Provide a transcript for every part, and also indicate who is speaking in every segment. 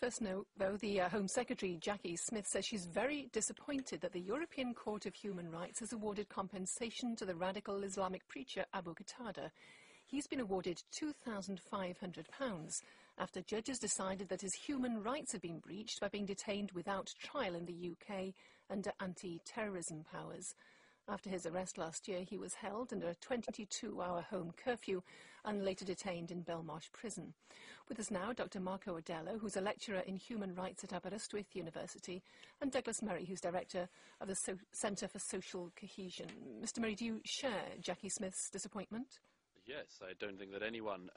Speaker 1: first note, though, the Home Secretary, Jackie Smith, says she's very disappointed that the European Court of Human Rights has awarded compensation to the radical Islamic preacher Abu Qatada. He's been awarded £2,500 after judges decided that his human rights had been breached by being detained without trial in the UK under anti-terrorism powers. After his arrest last year, he was held under a 22-hour home curfew and later detained in Belmarsh Prison. With us now, Dr. Marco Odello, who's a lecturer in human rights at Aberystwyth University, and Douglas Murray, who's director of the Centre for Social Cohesion. Mr. Murray, do you share Jackie Smith's disappointment?
Speaker 2: Yes, I don't think that anyone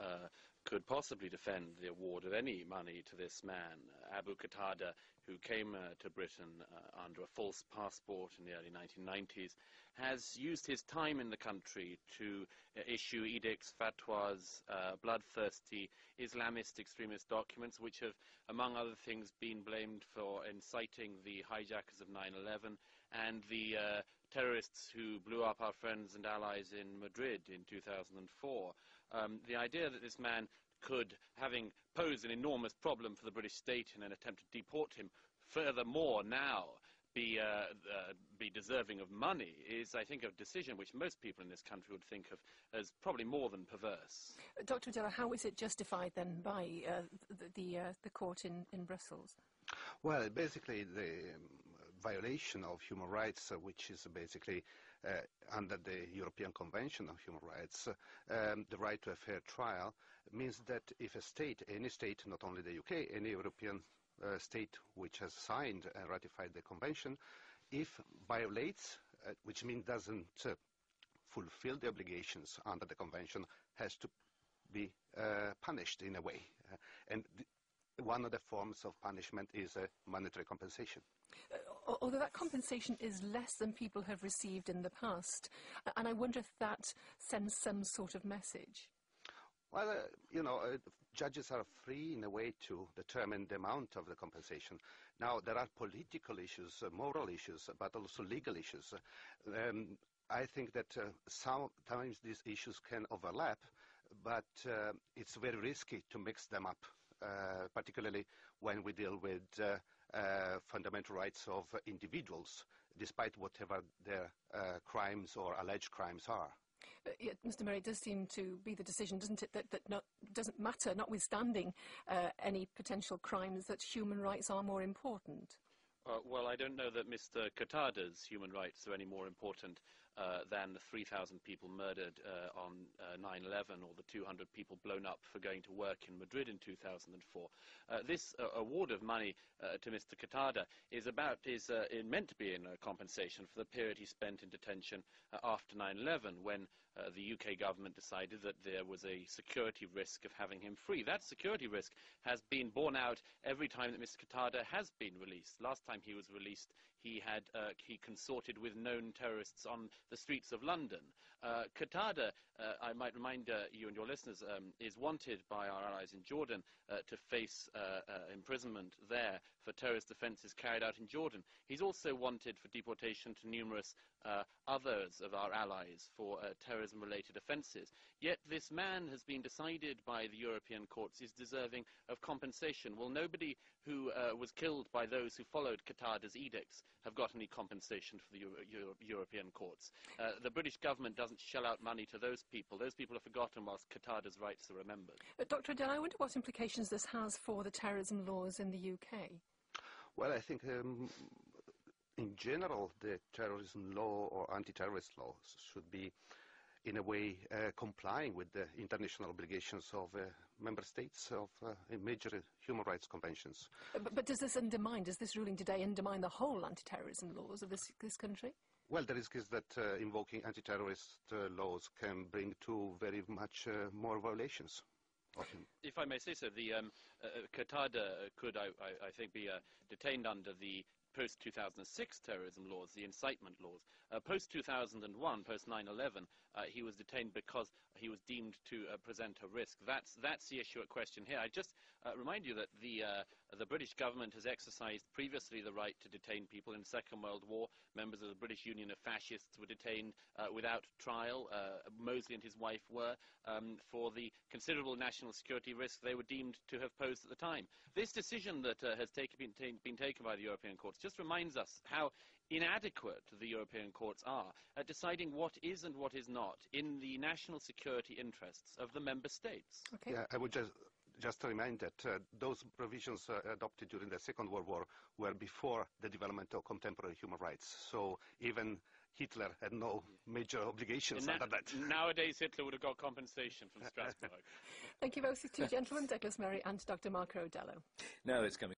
Speaker 2: could possibly defend the award of any money to this man, Abu Qatada, who came to Britain under a false passport in the early 1990s, has used his time in the country to issue edicts, fatwas, bloodthirsty Islamist extremist documents, which have, among other things, been blamed for inciting the hijackers of 9/11 and the terrorists who blew up our friends and allies in Madrid in 2004. The idea that this man could, having posed an enormous problem for the British state in an attempt to deport him, furthermore now be deserving of money is, I think, a decision which most people in this country would think of as probably more than perverse.
Speaker 1: Dr. Odello, how is it justified then by the court in Brussels?
Speaker 3: Well, basically the violation of human rights, which is basically under the European Convention of Human Rights, the right to a fair trial, means that if a state, any state, not only the UK, any European state which has signed and ratified the convention, if violates, which means doesn't fulfill the obligations under the convention, has to be punished in a way. And one of the forms of punishment is monetary compensation.
Speaker 1: Although that compensation is less than people have received in the past, and I wonder if that sends some sort of message.
Speaker 3: Well, judges are free in a way to determine the amount of the compensation. Now, there are political issues, moral issues, but also legal issues. I think that sometimes these issues can overlap, but it's very risky to mix them up, particularly when we deal with fundamental rights of individuals, despite whatever their crimes or alleged crimes are.
Speaker 1: Yeah, Mr. Murray, it does seem to be the decision, doesn't it, that doesn't matter, notwithstanding any potential crimes, that human rights are more important?
Speaker 2: Well, I don't know that Mr. Qatada's human rights are any more important than the 3,000 people murdered on 9/11 or the 200 people blown up for going to work in Madrid in 2004. This award of money to Mr. Qatada is meant to be in compensation for the period he spent in detention after 9/11, when the UK government decided that there was a security risk of having him free. That security risk has been borne out every time that Mr. Qatada has been released. Last time he was released, he consorted with known terrorists on the streets of London. Qatada, I might remind you and your listeners, is wanted by our allies in Jordan to face imprisonment there for terrorist offences carried out in Jordan. He's also wanted for deportation to numerous others of our allies for terrorism-related offences. Yet this man has been decided by the European courts is deserving of compensation. Well, nobody who was killed by those who followed Qatada's edicts have got any compensation for the European courts. The British government doesn't shell out money to those people. Those people are forgotten whilst Qatada's rights are remembered.
Speaker 1: Dr. Odello, I wonder what implications this has for the terrorism laws in the UK.
Speaker 3: Well, I think in general the terrorism law or anti-terrorist laws should be in a way complying with the international obligations of member states of major human rights conventions.
Speaker 1: But does this ruling today undermine the whole anti-terrorism laws of this country?
Speaker 3: Well, the risk is that invoking anti-terrorist laws can bring to very much more violations.
Speaker 2: If I may say so, the Qatada could, I think, be detained under the post-2006 terrorism laws, the incitement laws. Post-2001, post-9/11, he was detained because he was deemed to present a risk. That's the issue at question here. I just remind you that the British government has exercised previously the right to detain people. In the Second World War, members of the British Union of Fascists were detained without trial. Mosley and his wife were, for the considerable national security risk they were deemed to have posed at the time. This decision that has been taken by the European courts just reminds us how inadequate the European courts are at deciding what is and what is not in the national security interests of the member states.
Speaker 1: Okay.
Speaker 3: Yeah, I would just remind that those provisions adopted during the Second World War were before the development of contemporary human rights. So even Hitler had no major obligations under that.
Speaker 2: Nowadays, Hitler would have got compensation from Strasbourg.
Speaker 1: Thank you both, two gentlemen, Douglas Murray and Dr. Marco Rodello.
Speaker 4: Now it's coming.